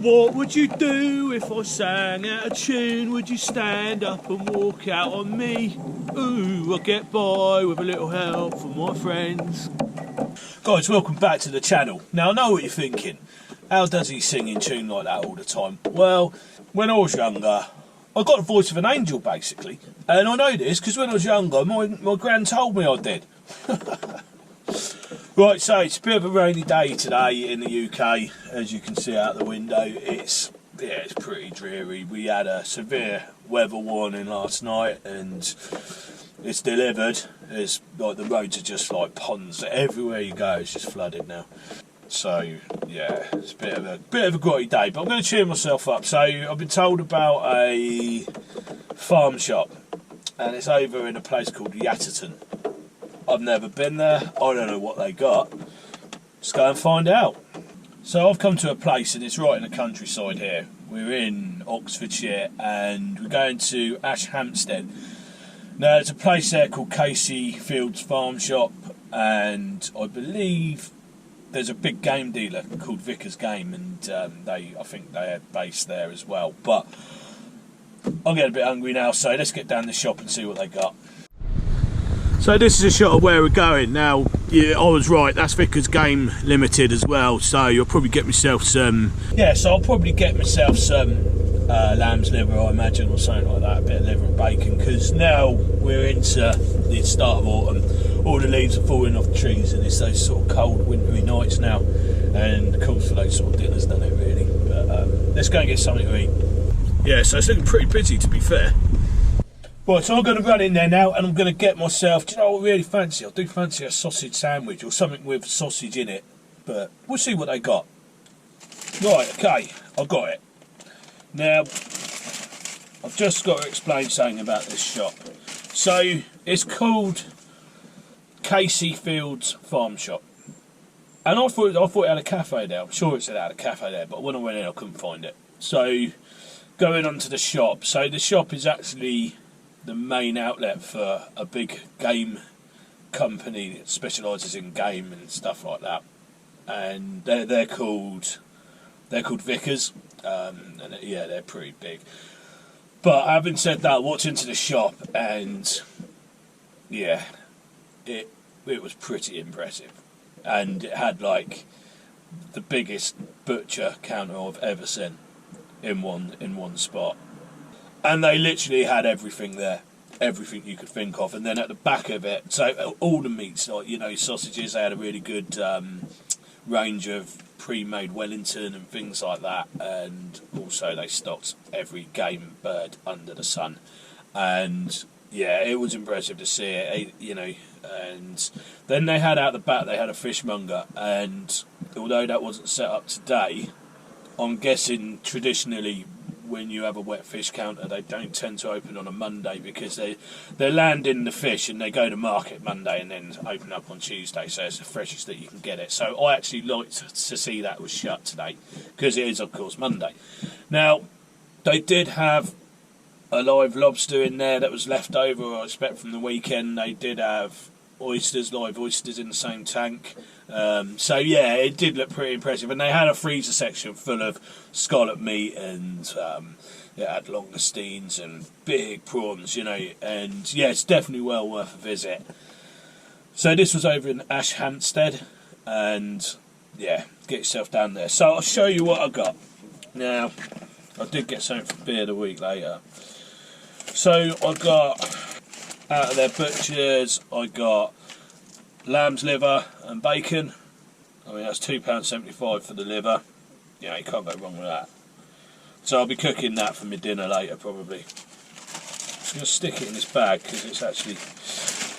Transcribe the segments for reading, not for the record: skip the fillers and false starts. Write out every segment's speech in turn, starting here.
What would you do if I sang out a tune? Would you stand up and walk out on me? Ooh, I'll get by with a little help from my friends. Guys, welcome back to the channel. Now, I know what you're thinking. How does he sing in tune like that all the time? Well, when I was younger, I got the voice of an angel, basically. And I know this because when I was younger, my gran told me I did. Right, so it's a bit of a rainy day today in the UK. As you can see out the window, it's pretty dreary. We had a severe weather warning last night, and it's delivered. It's like the roads are just like ponds. Everywhere you go, it's just flooded now. So yeah, it's a bit of a grotty day, but I'm going to cheer myself up. So I've been told about a farm shop, and it's over in a place called Yatterton. I've never been there. I don't know what they got. Let's go and find out. So I've come to a place, and it's right in the countryside here. We're in Oxfordshire, and we're going to Hampstead. Now, there's a place there called Caseyfields Farm Shop, and I believe there's a big game dealer called Vickers Game, and I think they are based there as well. But I'm getting a bit hungry now, so let's get down the shop and see what they got. So this is a shot of where we're going. Now, yeah, I was right, that's Vickers Game Limited as well, so I'll probably get myself some... Yeah, so I'll probably get myself some lamb's liver, I imagine, or something like that, a bit of liver and bacon, because now we're into the start of autumn. All the leaves are falling off the trees, and it's those sort of cold, wintry nights now, and calls for those sort of dinners, doesn't it, really? But let's go and get something to eat. Yeah, so it's looking pretty busy, to be fair. Right, so I'm going to run in there now, and I'm going to get myself, do you know what I really fancy? I do fancy a sausage sandwich or something with sausage in it, but we'll see what they got. Right, okay, I've got it. Now, I've just got to explain something about this shop. So, it's called Caseyfields Farm Shop. And I thought it had a cafe there. I'm sure it said it had a cafe there, but when I went in, I couldn't find it. So, going on to the shop. So, the shop is actually the main outlet for a big game company that specialises in game and stuff like that, and they're called Vickers, and yeah, they're pretty big. But having said that, I walked into the shop, and yeah, it was pretty impressive, and it had like the biggest butcher counter I've ever seen in one spot. And they literally had everything there, everything you could think of. And then at the back of it, so all the meats, like, you know, sausages, they had a really good range of pre-made Wellington and things like that. And also they stocked every game bird under the sun. And yeah, it was impressive to see it, you know. And then they had out the back, they had a fishmonger. And although that wasn't set up today, I'm guessing traditionally, when you have a wet fish counter, they don't tend to open on a Monday because they're landing the fish and they go to market Monday and then open up on Tuesday, so it's the freshest that you can get it. So I actually liked to see that was shut today because it is, of course, Monday. Now, they did have a live lobster in there that was left over, I expect, from the weekend. They did have live oysters in the same tank. So yeah, it did look pretty impressive, and they had a freezer section full of scallop meat, and it had langoustines and big prawns, you know, and yeah, it's definitely well worth a visit. So this was over in Hampstead, and yeah, get yourself down there. So I'll show you what I got. Now, I did get something for beer the week later. So I got, out of their butchers, I got lamb's liver and bacon. I mean, that's £2.75 for the liver. Yeah, you can't go wrong with that. So I'll be cooking that for my dinner later, probably. Just going to stick it in this bag because it's actually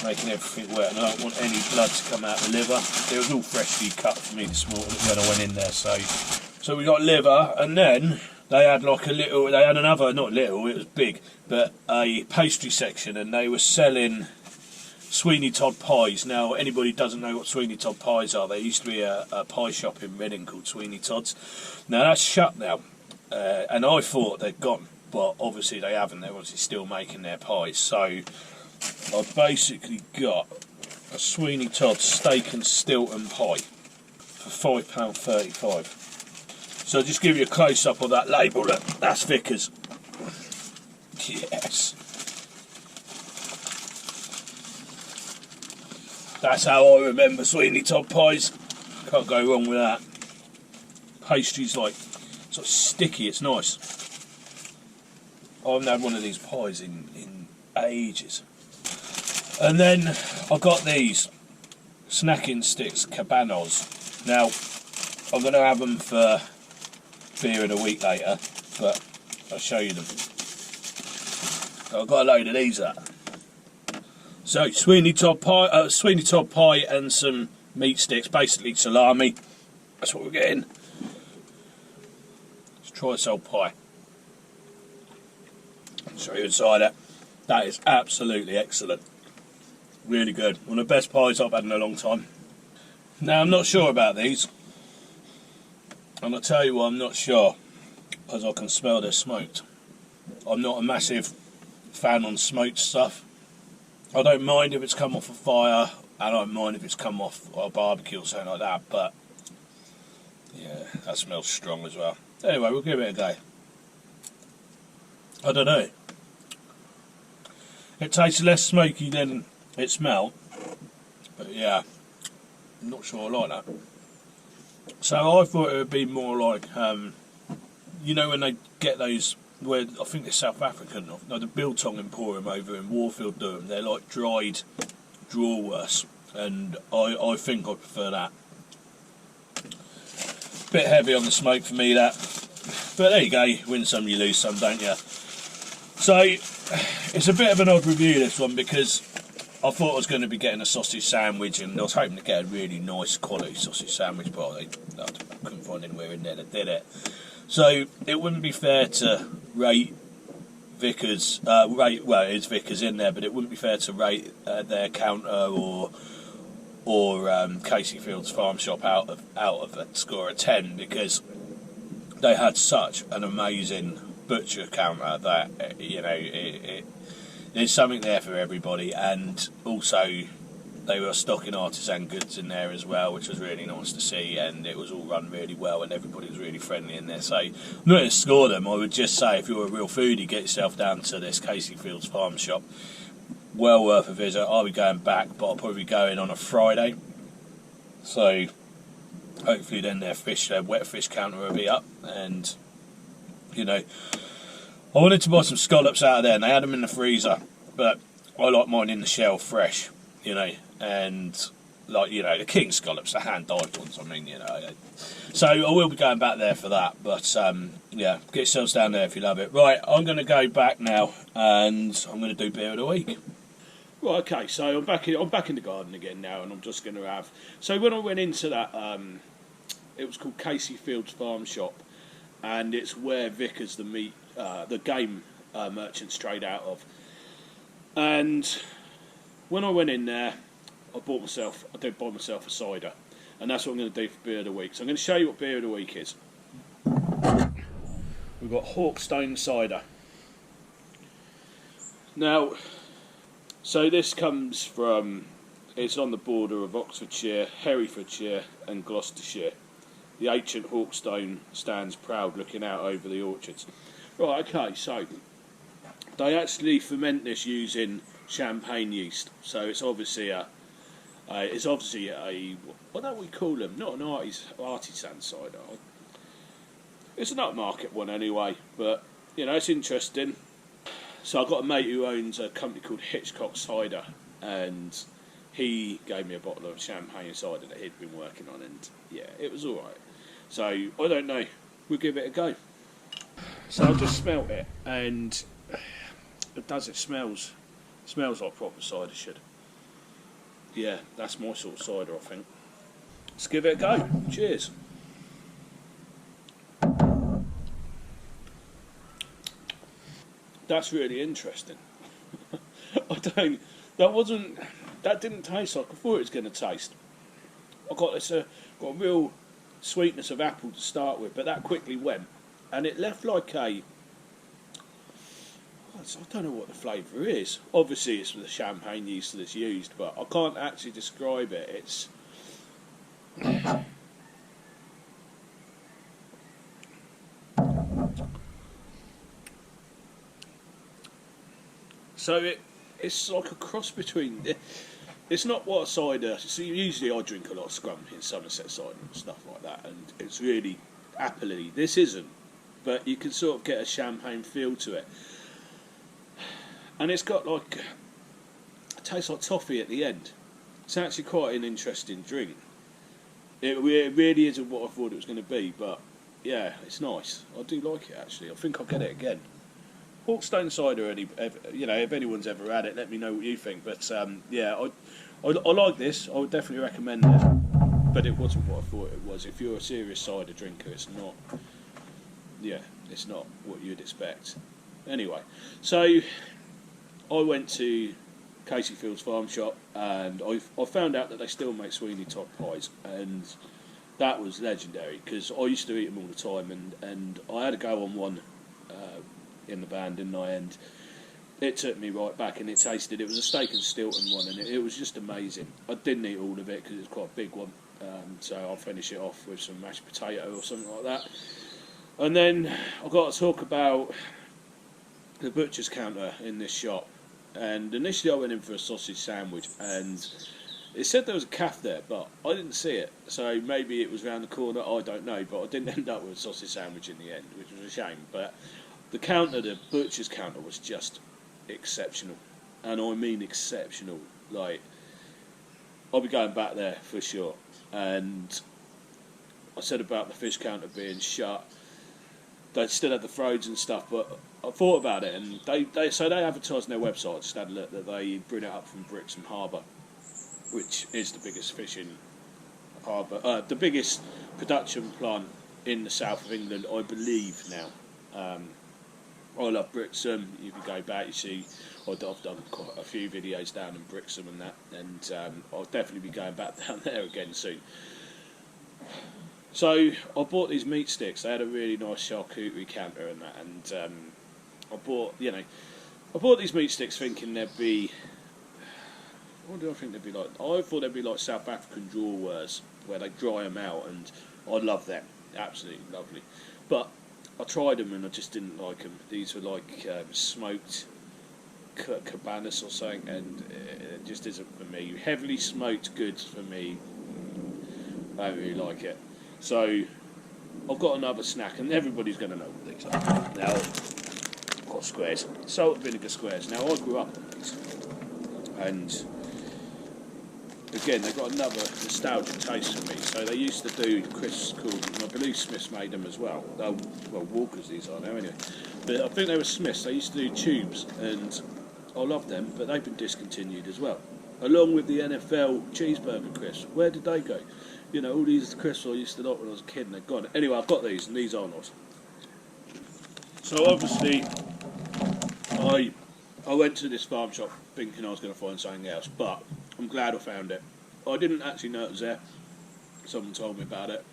making everything wet, and I don't want any blood to come out of the liver. It was all freshly cut for me this morning when I went in there. So we got liver, and then they had like another, not little, it was big, but a pastry section, and they were selling Sweeney Todd pies. Now, anybody who doesn't know what Sweeney Todd pies are, there used to be a pie shop in Reading called Sweeney Todd's. Now, that's shut now, and I thought they'd gone, but obviously they haven't. They're obviously still making their pies. So I've basically got a Sweeney Todd steak and Stilton pie for £5.35. So I'll just give you a close-up of that label. Look, that's Vickers. Yes. That's how I remember Sweeney Todd pies. Can't go wrong with that. Pastry's like sort of sticky, it's nice. I haven't had one of these pies in ages. And then I got these snacking sticks, Cabanos. Now, I'm going to have them for beer in a week later, but I'll show you them. I've got a load of these up. So Sweeney Todd pie and some meat sticks, basically salami. That's what we're getting. Let's try this old pie. Show you inside it. That is absolutely excellent. Really good. One of the best pies I've had in a long time. Now I'm not sure about these. And I'll tell you why I'm not sure. Because I can smell they're smoked. I'm not a massive fan on smoked stuff. I don't mind if it's come off a fire. I don't mind if it's come off a barbecue or something like that. But yeah, that smells strong as well. Anyway, we'll give it a go. I don't know. It tastes less smoky than it smelled. But yeah, I'm not sure I like that. So I thought it would be more like, you know when they get those, where I think they're South African, no, the Biltong Emporium over in Warfield do them. They're like dried drawwurst, and I think I prefer that. Bit heavy on the smoke for me, that. But there you go, you win some, you lose some, don't you? So it's a bit of an odd review, this one, because I thought I was going to be getting a sausage sandwich, and I was hoping to get a really nice quality sausage sandwich, but I couldn't find anywhere in there that did it. So it wouldn't be fair to rate Vickers, well, it is Vickers in there, but it wouldn't be fair to rate their counter or Caseyfields Farm Shop out of a score of 10, because they had such an amazing butcher counter that, you know, there's something there for everybody. And also they were stocking artisan goods in there as well, which was really nice to see, and it was all run really well and everybody was really friendly in there. So not to score them, I would just say if you're a real foodie, get yourself down to this Caseyfields Farm Shop. Well worth a visit. I'll be going back, but I'll probably be going on a Friday, so hopefully then their wet fish counter will be up. And you know, I wanted to buy some scallops out of there, and they had them in the freezer, but I like mine in the shell fresh, you know, and like, you know, the king scallops, the hand-dyed ones, I mean, you know. So I will be going back there for that, but yeah, get yourselves down there if you love it. Right, I'm going to go back now, and I'm going to do beer of the week. Right, okay, so I'm back in the garden again now, and I'm just going to have... So when I went into that, it was called Caseyfields Farm Shop, and it's where Vickers, the game merchants, trade out of. And when I went in there, I did buy myself a cider, and that's what I'm going to do for beer of the week. So I'm going to show you what beer of the week is. We've got Hawkstone cider. Now, so this comes from, it's on the border of Oxfordshire, Herefordshire and Gloucestershire. The ancient Hawkstone stands proud looking out over the orchards. Right, okay, so they actually ferment this using champagne yeast. So it's obviously a what do we call them? Not an artisan cider. It's an upmarket one anyway, but you know, it's interesting. So I've got a mate who owns a company called Hitchcock Cider, and he gave me a bottle of champagne cider that he'd been working on, and yeah, it was alright. So I don't know, we'll give it a go. So I've just smelt it, and it smells like proper cider should. Yeah, that's my sort of cider, I think. Let's give it a go. Cheers. That's really interesting. That didn't taste like I thought it was going to taste. I got a real sweetness of apple to start with, but that quickly went, and it left like I don't know what the flavour is. Obviously it's the champagne yeast that's used, but I can't actually describe it. So it's like a cross between. It's not what a cider. So usually I drink a lot of scrum in Somerset cider and stuff like that, and it's really appley. This isn't, but you can sort of get a champagne feel to it, and it's got like it tastes like toffee at the end. It's actually quite an interesting drink. It really isn't what I thought it was going to be, but yeah, it's nice. I do like it actually. I think I'll get it again. Hawkstone cider, if anyone's ever had it, let me know what you think. But yeah, I like this. I would definitely recommend it. But it wasn't what I thought it was. If you're a serious cider drinker, it's not. Yeah, it's not what you'd expect. Anyway, so I went to Caseyfields farm shop, and I found out that they still make Sweeney Todd pies, and that was legendary because I used to eat them all the time, and I had to go on one in the van, didn't I? And it took me right back, and it was a steak and Stilton one, and it was just amazing. I didn't eat all of it because it's quite a big one, so I'll finish it off with some mashed potato or something like that. And then I've got to talk about the butcher's counter in this shop. And initially I went in for a sausage sandwich, and it said there was a calf there, but I didn't see it. So maybe it was round the corner, I don't know, but I didn't end up with a sausage sandwich in the end, which was a shame. But the butcher's counter was just exceptional. And I mean exceptional. Like, I'll be going back there for sure. And I said about the fish counter being shut. They still had the throws and stuff, but I thought about it, and they advertise on their website, just had a look, that they bring it up from Brixham Harbour, which is the biggest fishing harbour, the biggest production plant in the south of England, I believe now. I love Brixham. If you go back, you see I've done quite a few videos down in Brixham and that, and I'll definitely be going back down there again soon. So I bought these meat sticks. They had a really nice charcuterie counter and that, and I bought these meat sticks thinking they'd be. What do I think they'd be like? I thought they'd be like South African drawers where they dry them out, and I love them. Absolutely lovely. But I tried them and I just didn't like them. These were like smoked cabanas or something, and it just isn't for me. Heavily smoked goods for me. I don't really like it. So I've got another snack, and everybody's going to know what these are. Now, I've got squares, salt and vinegar squares. Now, I grew up on these, and again, they've got another nostalgic taste for me. So they used to do crisps called, and I believe Smiths made them as well. Well, Walkers these are now anyway. But I think they were Smiths. They used to do tubes, and I love them, but they've been discontinued as well. Along with the NFL cheeseburger crisps. Where did they go? You know, all these crisps I used to like when I was a kid, and they're gone. Anyway, I've got these, and these are nice. So obviously, I went to this farm shop thinking I was going to find something else, but I'm glad I found it. I didn't actually know it was there. Someone told me about it,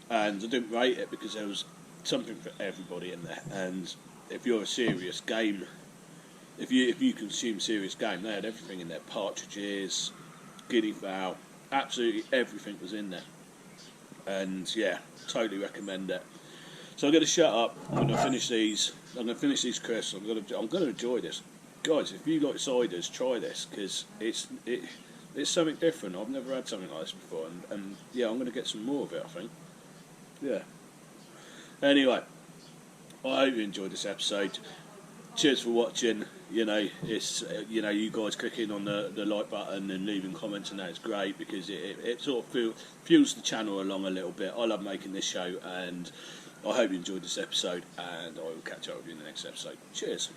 and I didn't rate it because there was something for everybody in there. And if you're a serious game, if you consume serious game, they had everything in there: partridges, guinea fowl. Absolutely everything was in there, and yeah, totally recommend it. So I'm going to shut up. I'm going to finish these. I'm going to finish these crisps. I'm going to enjoy this, guys. If you like ciders, try this because it's something different. I've never had something like this before, and yeah, I'm going to get some more of it, I think. Yeah. Anyway, I hope you enjoyed this episode. Cheers for watching. You know, it's you guys clicking on the like button and leaving comments, and that is great because it sort of fuels the channel along a little bit. I love making this show, and I hope you enjoyed this episode, and I will catch up with you in the next episode. Cheers.